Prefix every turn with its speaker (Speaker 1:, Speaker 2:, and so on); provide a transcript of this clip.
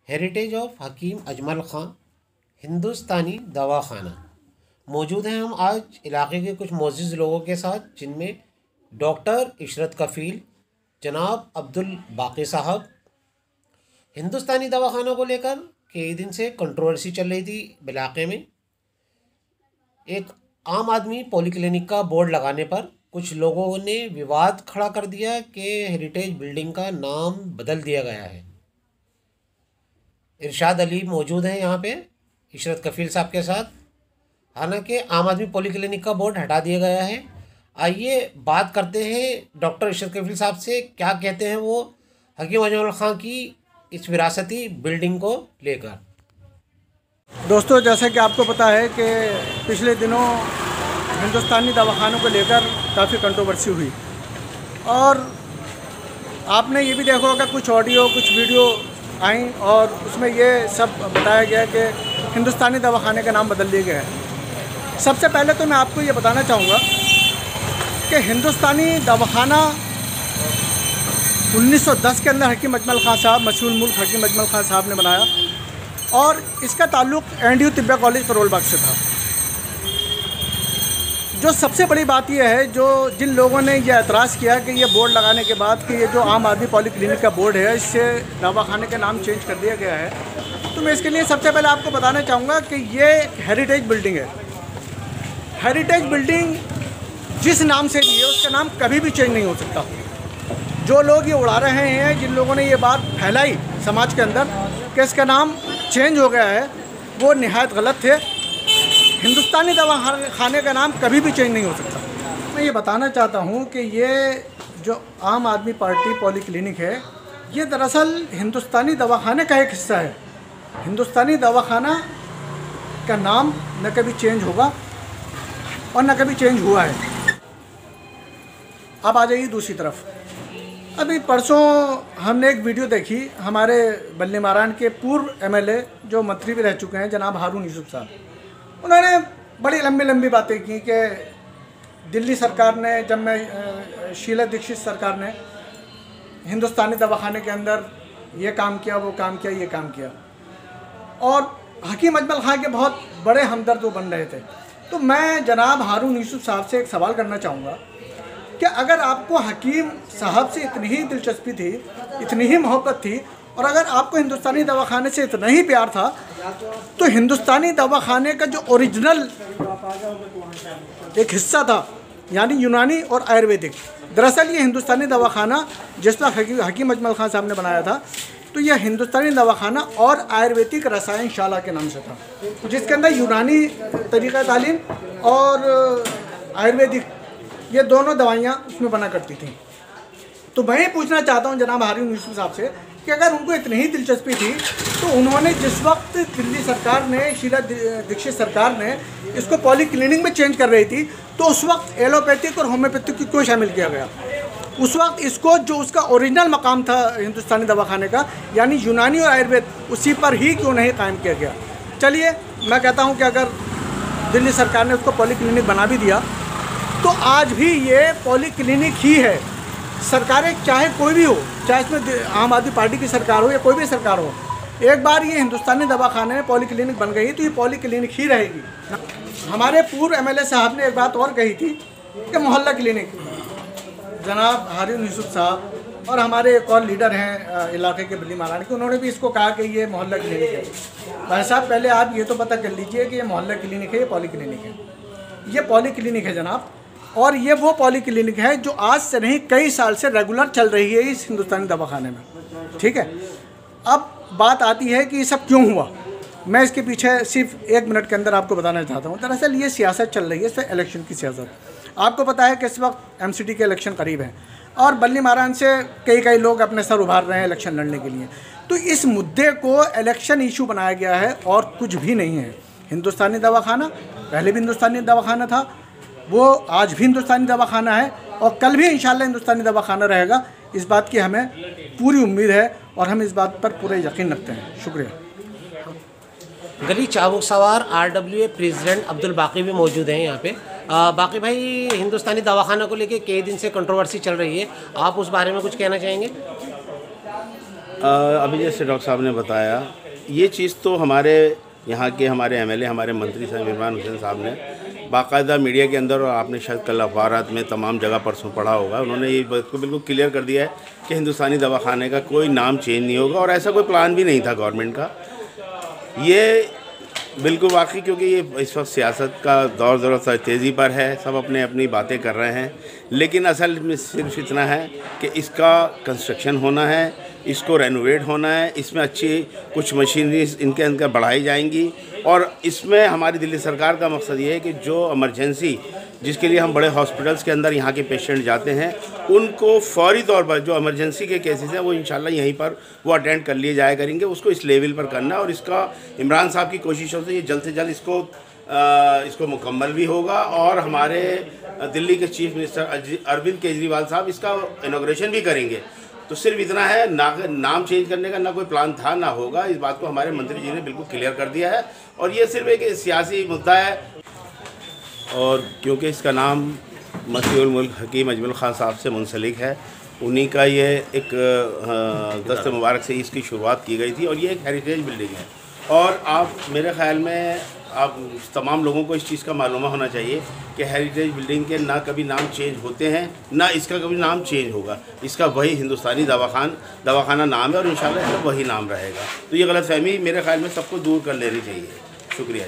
Speaker 1: Heritage of Hakim Ajmal ख़ां हिंदुस्तानी दवाखाना। मौजूद हैं हम आज इलाके के कुछ मोअज़्ज़िज़ लोगों के साथ, जिनमें डॉक्टर इशरत कफ़ील, जनाब अब्दुल बाक़ी साहब। हिंदुस्तानी दवाखाना को लेकर कई दिन से कंट्रोवर्सी चल रही थी इलाके में। एक आम आदमी पॉलीक्लिनिक का बोर्ड लगाने पर कुछ लोगों ने विवाद खड़ा कर दिया कि हेरिटेज बिल्डिंग का नाम बदल दिया गया है। इरशाद अली मौजूद हैं यहाँ पे इशरत कफ़ील साहब के साथ। हालांकि आम आदमी पॉलीक्लिनिक का बोर्ड हटा दिया गया है। आइए बात करते हैं डॉक्टर इशरत कफ़ील साहब से, क्या कहते हैं वो हकीम अजमल ख़ां की इस विरासती बिल्डिंग को लेकर।
Speaker 2: दोस्तों, जैसा कि आपको पता है कि पिछले दिनों हिंदुस्तानी दवाखानों को लेकर काफ़ी कंट्रोवर्सी हुई और आपने ये भी देखा होगा कुछ ऑडियो कुछ वीडियो आई और उसमें ये सब बताया गया कि हिंदुस्तानी दवाखाने का नाम बदल दिया गया है। सबसे पहले तो मैं आपको ये बताना चाहूँगा कि हिंदुस्तानी दवाखाना 1910 के अंदर हकीम अजमल ख़ां साहब, मशहूर मुल्क हकीम अजमल ख़ां साहब ने बनाया और इसका ताल्लुक़ एनडीयू तिब्बिया कॉलेज करोल बाग से था। जो सबसे बड़ी बात यह है, जो जिन लोगों ने यह एतराज़ किया कि ये बोर्ड लगाने के बाद कि ये जो आम आदमी पॉलीक्लिनिक का बोर्ड है, इससे दवाखाने का नाम चेंज कर दिया गया है, तो मैं इसके लिए सबसे पहले आपको बताना चाहूँगा कि ये हेरिटेज बिल्डिंग है। हेरिटेज बिल्डिंग जिस नाम से दी है उसका नाम कभी भी चेंज नहीं हो सकता। जो लोग ये उड़ा रहे हैं, जिन लोगों ने ये बात फैलाई समाज के अंदर कि इसका नाम चेंज हो गया है, वो निहायत गलत थे। हिंदुस्तानी दवाखाने का नाम कभी भी चेंज नहीं हो सकता। मैं ये बताना चाहता हूँ कि ये जो आम आदमी पार्टी पॉलीक्लिनिक है, ये दरअसल हिंदुस्तानी दवाखाने का एक हिस्सा है। हिंदुस्तानी दवाखाना का नाम न कभी चेंज होगा और न कभी चेंज हुआ है। अब आ जाइए दूसरी तरफ। अभी परसों हमने एक वीडियो देखी, हमारे बल्ली मारान के पूर्व एमएलए जो मंत्री भी रह चुके हैं, जनाब हारून यूसुफ साहब, उन्होंने बड़ी लंबी लंबी बातें की कि दिल्ली सरकार ने, जब मैं शीला दीक्षित सरकार ने हिंदुस्तानी दवाखाने के अंदर ये काम किया, वो काम किया, ये काम किया, और हकीम अजमल ख़ां के बहुत बड़े हमदर्द वो बन रहे थे। तो मैं जनाब हारून यूसुफ साहब से एक सवाल करना चाहूँगा कि अगर आपको हकीम साहब से इतनी ही दिलचस्पी थी, इतनी ही मोहब्बत थी, और अगर आपको हिंदुस्तानी दवाखाने से इतना ही प्यार था, तो हिंदुस्तानी दवाखाने का जो ओरिजिनल एक हिस्सा था, यानी यूनानी और आयुर्वेदिक, दरअसल ये हिंदुस्तानी दवाखाना जिस वक्त हकीम अजमल ख़ां साहब ने बनाया था, तो यह हिंदुस्तानी दवाखाना और आयुर्वेदिक रसायनशाला के नाम से था, जिसके अंदर यूनानी तरीक़ा तालीम और आयुर्वेदिक ये दोनों दवाइयाँ उसमें बना करती थी। तो मैं ये पूछना चाहता हूँ जनाब हारून यूसुफ साहब से कि अगर उनको इतनी ही दिलचस्पी थी, तो उन्होंने जिस वक्त दिल्ली सरकार ने, शीला दीक्षित सरकार ने इसको पॉलीक्लिनिक में चेंज कर रही थी, तो उस वक्त एलोपैथिक और होम्योपैथिक को क्यों शामिल किया गया? उस वक्त इसको जो उसका ओरिजिनल मकाम था हिंदुस्तानी दवाखाने का, यानी यूनानी और आयुर्वेद, उसी पर ही क्यों नहीं कायम किया गया? चलिए, मैं कहता हूँ कि अगर दिल्ली सरकार ने उसको पॉलीक्लिनिक बना भी दिया, तो आज भी ये पॉलीक्लिनिक ही है। सरकारें चाहे कोई भी हो, चाहे इसमें आम आदमी पार्टी की सरकार हो या कोई भी सरकार हो, एक बार ये हिंदुस्तानी दवाखाने में पॉलीक्लिनिक बन गई तो ये पॉलीक्लिनिक ही रहेगी। हमारे पूर्व एमएलए साहब ने एक बात और कही थी कि मोहल्ला क्लिनिक, जनाब हारून यूसुफ साहब और हमारे एक और लीडर हैं इलाके के बल्ली मारान के, उन्होंने भी इसको कहा कि ये मोहल्ला क्लिनिक है। भाई साहब, पहले आप ये तो पता कर लीजिए कि ये मोहल्ला क्लिनिक है, ये पॉलीक्लिनिक है। ये पॉलीक्लिनिक है जनाब, और ये वो पॉलीक्लिनिक है जो आज से नहीं कई साल से रेगुलर चल रही है इस हिंदुस्तानी दवाखाने में। ठीक है, अब बात आती है कि ये सब क्यों हुआ। मैं इसके पीछे सिर्फ 1 मिनट के अंदर आपको बताना चाहता हूँ। दरअसल ये सियासत चल रही है, इस इलेक्शन की सियासत। आपको पता है कि इस वक्त एमसीडी के इलेक्शन करीब हैं और बल्ली मारान से कई लोग अपने सर उभार रहे हैं इलेक्शन लड़ने के लिए। तो इस मुद्दे को इलेक्शन इशू बनाया गया है और कुछ भी नहीं है। हिंदुस्तानी दवाखाना पहले भी हिंदुस्तानी दवाखाना था, वो आज भी हिंदुस्तानी दवाखाना है और कल भी इंशाल्लाह हिंदुस्तानी दवाखाना रहेगा। इस बात की हमें पूरी उम्मीद है और हम इस बात पर पूरे यकीन रखते हैं। शुक्रिया।
Speaker 1: गली चाबुक सवार RWA प्रेसिडेंट अब्दुल बाक़ी भी मौजूद हैं यहाँ पे। बाक़ी भाई, हिंदुस्तानी दवाखाना को लेके कई दिन से कंट्रोवर्सी चल रही है, आप उस बारे में कुछ कहना चाहेंगे?
Speaker 3: अभी जैसे डॉक्टर साहब ने बताया, ये चीज़ तो हमारे यहाँ के हमारे एमएलए हमारे मंत्री साहब इमरान हुसैन साहब ने बाकायदा मीडिया के अंदर, और आपने शायद कल अखबारात में तमाम जगह परसों पढ़ा होगा, उन्होंने ये बात को बिल्कुल क्लियर कर दिया है कि हिंदुस्तानी दवाखाने का कोई नाम चेंज नहीं होगा, और ऐसा कोई प्लान भी नहीं था गवर्नमेंट का। ये बिल्कुल वाकई, क्योंकि ये इस वक्त सियासत का दौर ज़रा तेज़ी पर है, सब अपने अपनी बातें कर रहे हैं, लेकिन असल में सिर्फ इतना है कि इसका कंस्ट्रक्शन होना है, इसको रेनोवेट होना है, इसमें अच्छी कुछ मशीनरीज इनके अंदर बढ़ाई जाएंगी, और इसमें हमारी दिल्ली सरकार का मकसद ये है कि जो इमरजेंसी जिसके लिए हम बड़े हॉस्पिटल्स के अंदर यहाँ के पेशेंट जाते हैं, उनको फौरी तौर पर जो इमरजेंसी के केसेस हैं वो इंशाल्लाह यहीं पर वो अटेंड कर लिए जाया करेंगे, उसको इस लेवल पर करना है। और इसका इमरान साहब की कोशिशों से ये जल्द से जल्द इसको मुकम्मल भी होगा, और हमारे दिल्ली के चीफ मिनिस्टर अरविंद केजरीवाल साहब इसका इनॉग्रेशन भी करेंगे। तो सिर्फ इतना है, नाम चेंज करने का ना कोई प्लान था ना होगा, इस बात को हमारे मंत्री जी ने बिल्कुल क्लियर कर दिया है, और ये सिर्फ एक सियासी मुद्दा है। और क्योंकि इसका नाम मसीहुल मुल्क हकीम अजमल ख़ान साहब से मुंसलिक है, उन्हीं का ये एक दस्त मुबारक से इसकी शुरुआत की गई थी, और ये एक हेरिटेज बिल्डिंग है। और आप मेरे ख़्याल में आप तमाम लोगों को इस चीज़ का मालूम होना चाहिए कि हेरिटेज बिल्डिंग के ना कभी नाम चेंज होते हैं, ना इसका कभी नाम चेंज होगा। इसका वही हिंदुस्तानी दवाखाना नाम है, और इंशाल्लाह इसका वही नाम रहेगा। तो ये गलतफहमी मेरे ख्याल में सबको दूर कर लेनी चाहिए। शुक्रिया।